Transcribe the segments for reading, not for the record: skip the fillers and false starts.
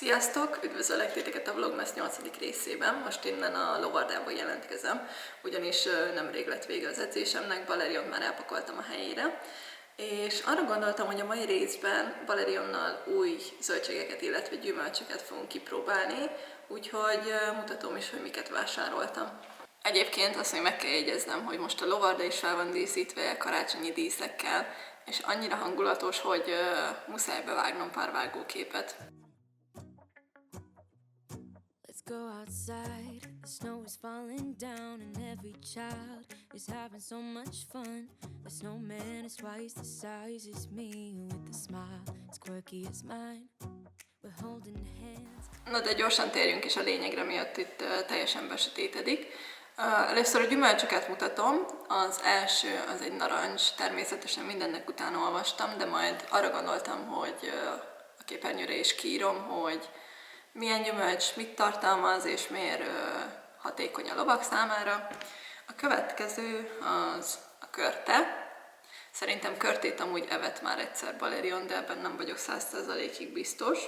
Sziasztok! Üdvözöllek titeket a Vlogmas 8. részében. Most innen a lovardából jelentkezem, ugyanis nemrég lett vége az edzésemnek, Valeriont már elpakoltam a helyére, és arra gondoltam, hogy a mai részben Valerionnal új zöldségeket, illetve gyümölcsöket fogunk kipróbálni, úgyhogy mutatom is, hogy miket vásároltam. Egyébként azt még meg kell jegyeznem, hogy most a lovarda is fel van díszítve karácsonyi díszekkel, és annyira hangulatos, hogy muszáj bevágnom pár vágóképet. Go outside, the snow is falling down and every child is having so much fun. The snowman is twice the size as me with a smile as quirky as mine. We're holding hands. Na de gyorsan térjünk is a lényegre, miatt itt teljesen besötétedik. Először a gyümölcsöket mutatom. Az első az egy narancs, természetesen mindennek utána olvastam, de majd arra gondoltam, hogy a képernyőre is kiírom, hogy milyen gyümölcs mit tartalmaz, és miért hatékony a lovak számára. A következő az a körte. Szerintem körtét amúgy evett már egyszer Valerion, de ebben nem vagyok 100%-ig biztos.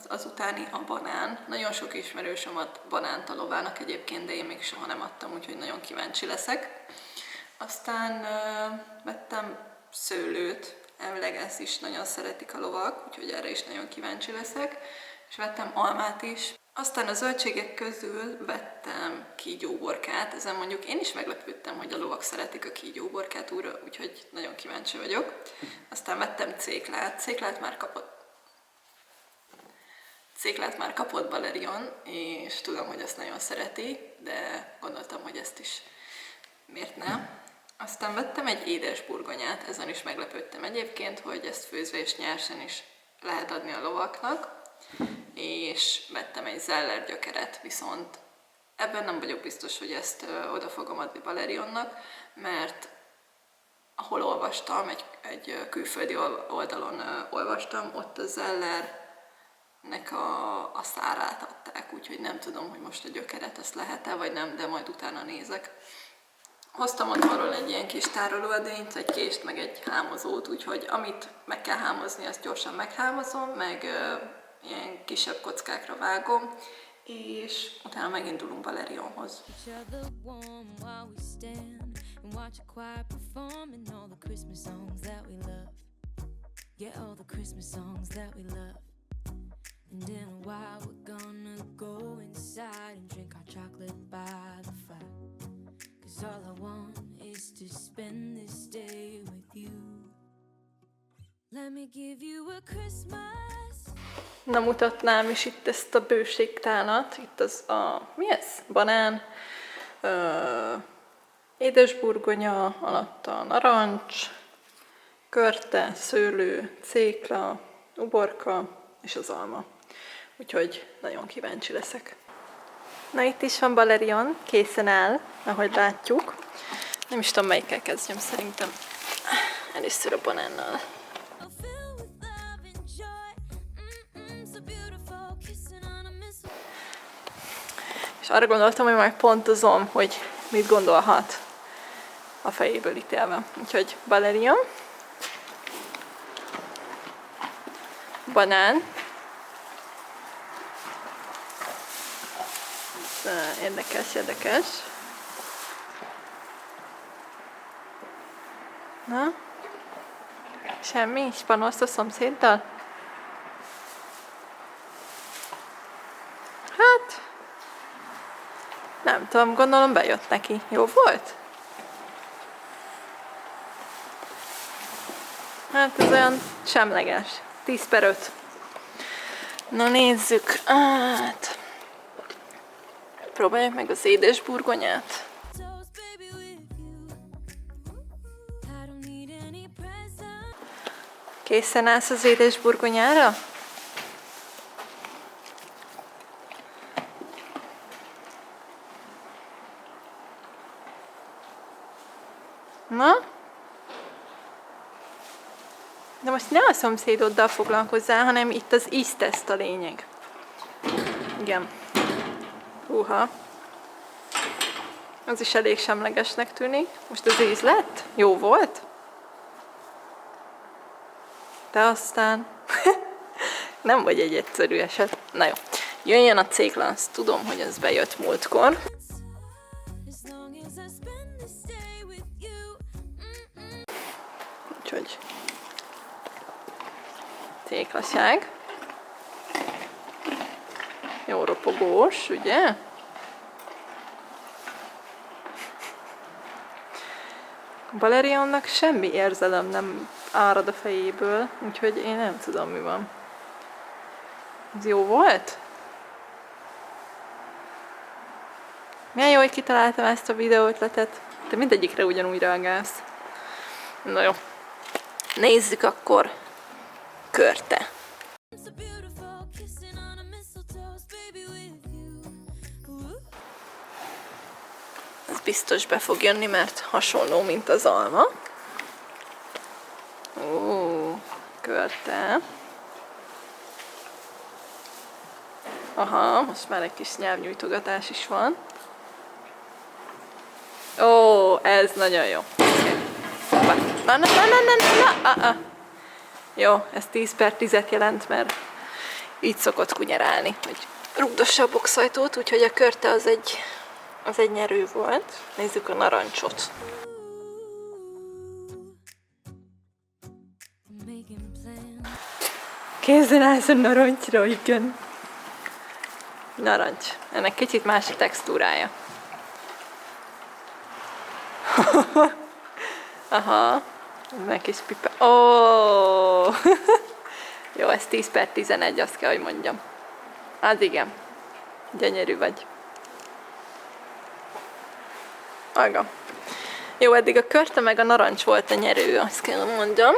Az utáni a banán. Nagyon sok ismerősöm ad banánt a lovának egyébként, de én még soha nem adtam, úgyhogy nagyon kíváncsi leszek. Aztán vettem szőlőt. Elvileg ezt is nagyon szeretik a lovak, úgyhogy erre is nagyon kíváncsi leszek. És vettem almát is. Aztán a zöldségek közül vettem kígyóborkát. Ezen mondjuk én is meglepődtem, hogy a lovak szeretik a kígyóborkát, úgyhogy nagyon kíváncsi vagyok. Aztán vettem céklát. Céklát már kapott Valerion, és tudom, hogy azt nagyon szereti, de gondoltam, hogy ezt is miért ne. Aztán vettem egy édesburgonyát, ezen is meglepődtem egyébként, hogy ezt főzve és nyersen is lehet adni a lovaknak. És vettem egy zeller gyökeret, viszont ebben nem vagyok biztos, hogy ezt oda fogom adni Valerionnak, mert ahol olvastam, egy külföldi oldalon olvastam, ott a zellernek a szárát adták, úgyhogy nem tudom, hogy most a gyökeret ezt lehet-e, vagy nem, de majd utána nézek. Hoztam otthonról egy ilyen kis tárolóedényt, egy kést, meg egy hámozót, úgyhogy amit meg kell hámozni, azt gyorsan meghámozom, meg ilyen kisebb kockákra vágom, és utána megindulunk Valerionhoz. All I want is to spend this day with you. Let me give you a Christmas. Na, mutatnám is itt ezt a bőségtálat. Itt az mi ez? Banán, édesburgonya, alatt a narancs, körte, szőlő, cékla, uborka és az alma. Úgyhogy nagyon kíváncsi leszek. Na, itt is van Valerion, készen áll, ahogy látjuk. Nem is tudom, melyikkel kezdjem, szerintem először a banánnal. És arra gondoltam, hogy majd pontozom, hogy mit gondolhat a fejéből ítélve. Úgyhogy Valerion, banán, érdekes. Na? Semmi? És panaszt a szomszéddal? Hát... nem tudom, gondolom bejött neki. Jó volt? Hát ez olyan semleges. 10/5. Na, nézzük át. Próbáljuk meg az édesburgonyát. Készen állsz az édesburgonyára? Na? De most ne a szomszédoddal foglalkozzál, hanem itt az ízteszt a lényeg. Igen. Húha. Az is elég semlegesnek tűnik. Most az íz lett? Jó volt? De aztán... Nem vagy egy egyszerű eset. Na jó. Jöjjön a céklansz. Tudom, hogy ez bejött múltkor. Úgyhogy céklaság. Jó ropogós, ugye? Valerionnak semmi érzelem nem árad a fejéből, úgyhogy én nem tudom, mi van. Ez jó volt? Milyen jó, hogy kitaláltam ezt a videó ötletet. Te mindegyikre ugyanúgy reagálsz. Na jó. Nézzük akkor körte. Ez biztos be fog jönni, mert hasonló, mint az alma. Ó, körte. Aha, most már egy kis nyelvnyújtogatás is van. Ó, ez nagyon jó. Na. Jó, ez 10/10 jelent, mert így szokott kunyerálni, hogy rugdossa a boxajtót, úgyhogy a körte az egy nyerő volt. Nézzük a narancsot. Készen állsz a narancsra, igen. Narancs. Ennek kicsit más a textúrája. Aha. Meg kis pipa. Ó! Jó, ez 10/11, azt kell, hogy mondjam. Hát igen. Gyönyörű vagy. Aga. Jó, eddig a körte meg a narancs volt a nyerő, azt kell mondjam.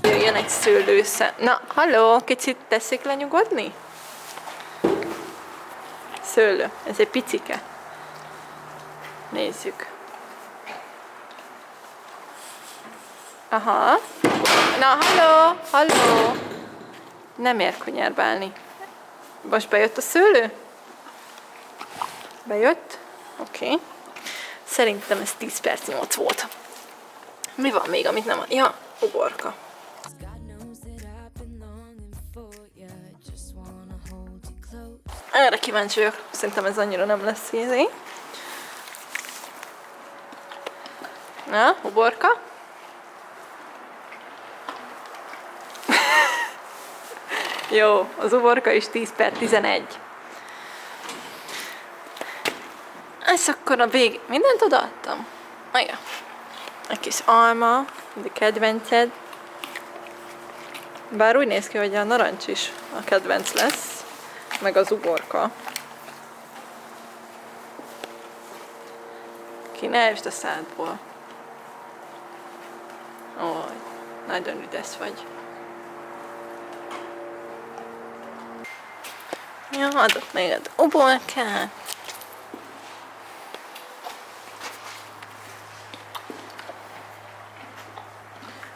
Jöjjön egy szőlősze. Na, halló, kicsit teszik lenyugodni? Szőlő, ez egy picike. Nézzük. Aha. Na, halló. Nem ér kunyárbálni. Most bejött a szőlő? Bejött? Oké. Szerintem ez 10/8 volt. Mi van még, amit nem... Ja, uborka. Erre kíváncsi vagyok. Szerintem ez annyira nem lesz ízé. Na, uborka. Jó, az uborka is 10/11. És akkor a vég... Mindent odaadtam? Igen. Egy kis alma, a kedvenced. Bár úgy néz ki, hogy a narancs is a kedvenc lesz, meg az uborka. Ki ne esd a szádból. Ó, nagyon üdes vagy. Ja, adok még az uborkát.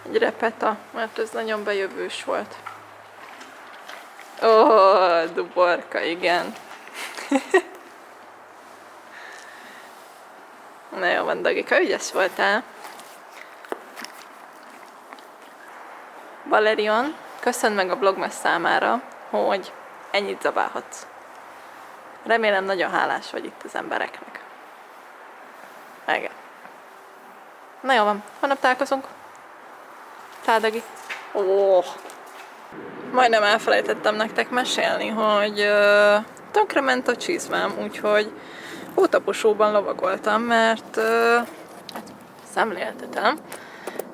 Egy repeta, mert ez nagyon bejövős volt. Ó, uborka, igen. Na jó van, Dagika, ügyes voltál. Valerion, köszönd meg a Vlogmas számára, hogy ennyit zabálhatsz. Remélem nagyon hálás vagy itt az embereknek. Igen. Na jó van, holnap találkozunk. Tádagi. Ó. Majdnem elfelejtettem nektek mesélni, hogy tönkrement a csizmám, úgyhogy hótaposóban lovagoltam, mert szemléltetem.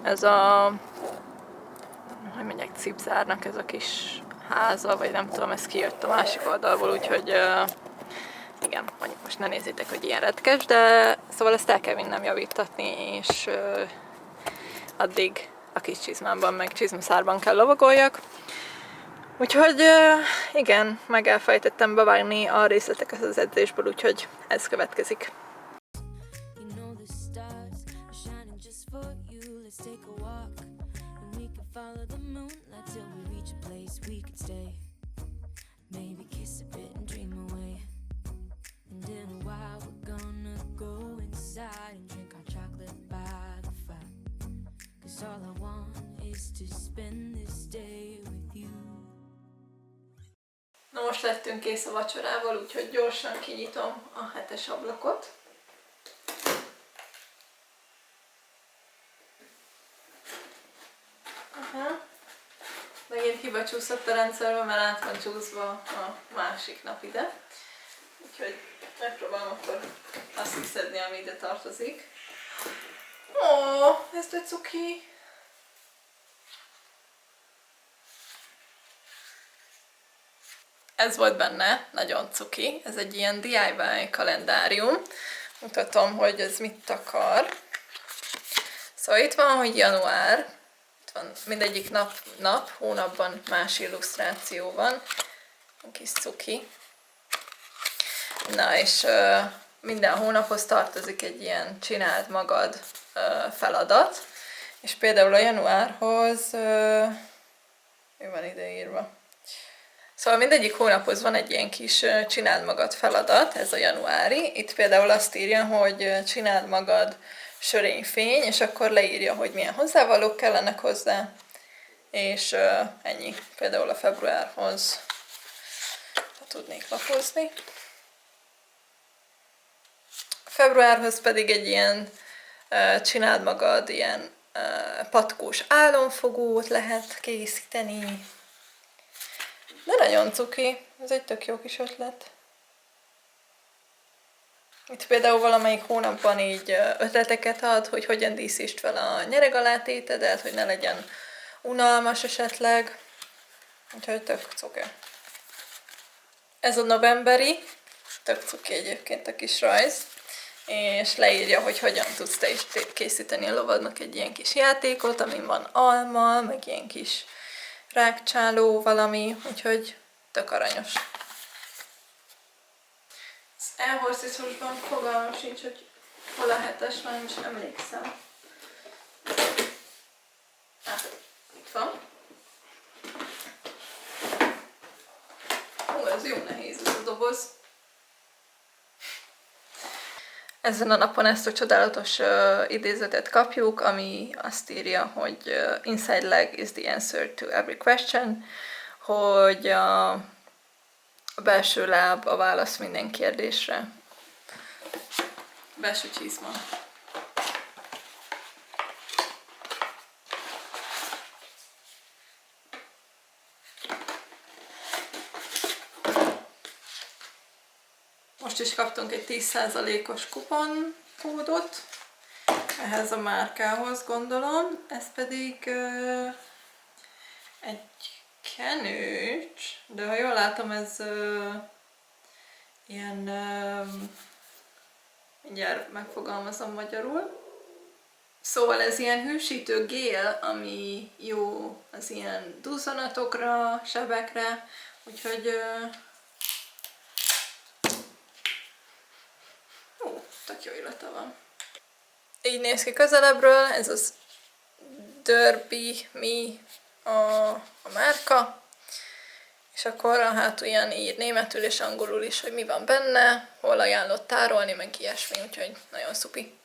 Ez a, hogy mondják, cipzárnak ez a kis háza, vagy nem tudom, ez kijött a másik oldalból, úgyhogy igen, mondjuk most ne nézzétek, hogy ilyen retkes, de szóval ezt el kell vinnem javítatni, és addig a kis csizmámban, meg csizmaszárban kell lovagoljak. Úgyhogy igen, meg elfelejtettem bevágni a részleteket az edzésből, úgyhogy ez következik. all I want is to spend this day with you. Na most lettünk kész a vacsorával, úgyhogy gyorsan kinyitom a 7-es ablakot. Aha. Megint hiba csúszott a rendszerbe, mert át van csúszva a másik nap ide. Úgyhogy megpróbálom akkor azt kiszedni, ami ide tartozik. Ó, ez de cuki! Ez volt benne, nagyon cuki. Ez egy ilyen DIY kalendárium. Mutatom, hogy ez mit akar. Szóval itt van, hogy január. Itt van mindegyik nap, hónapban más illusztráció van. Egy kis cuki. Na és minden hónaphoz tartozik egy ilyen csináld magad feladat. És például a januárhoz mi van ide írva? Szóval mindegyik hónaphoz van egy ilyen kis csináld magad feladat, ez a januári. Itt például azt írja, hogy csináld magad sörényfény, és akkor leírja, hogy milyen hozzávalók kellenek hozzá, és ennyi. Például a februárhoz, ha tudnék lapozni. A februárhoz pedig egy ilyen csináld magad ilyen patkós álomfogót lehet készíteni. De nagyon cuki, ez egy tök jó kis ötlet. Itt például valamelyik hónapban így ötleteket ad, hogy hogyan díszítsd fel a nyeregalátétedet, hogy ne legyen unalmas esetleg. Úgyhogy tök cuki. Ez a novemberi, tök cuki egyébként a kis rajz, és leírja, hogy hogyan tudsz te is készíteni a lovadnak egy ilyen kis játékot, amin van alma, meg ilyen kis rákcsáló valami, úgyhogy tök aranyos. Az elhorzítósban fogalmam sincs, hogy hol a 7-es, már nem is emlékszem. Itt van. Ó, ez jó nehéz ez a doboz. Ezen a napon ezt a csodálatos idézetet kapjuk, ami azt írja, hogy inside leg is the answer to every question, hogy a belső láb a válasz minden kérdésre. Belső csizma. Most is kaptunk egy 10%-os kuponkódot ehhez a márkához, gondolom. Ez pedig egy kenőcs, de ha jól látom, ez ilyen, mindjárt megfogalmazom magyarul. Szóval ez ilyen hűsítő gél, ami jó az ilyen duzzanatokra, sebekre, úgyhogy tök jó illata van. Így néz ki közelebbről, ez az Derby Me a márka, és akkor a hátulján ír németül és angolul is, hogy mi van benne, hol ajánlott tárolni, meg ilyesmi, úgyhogy nagyon szupi.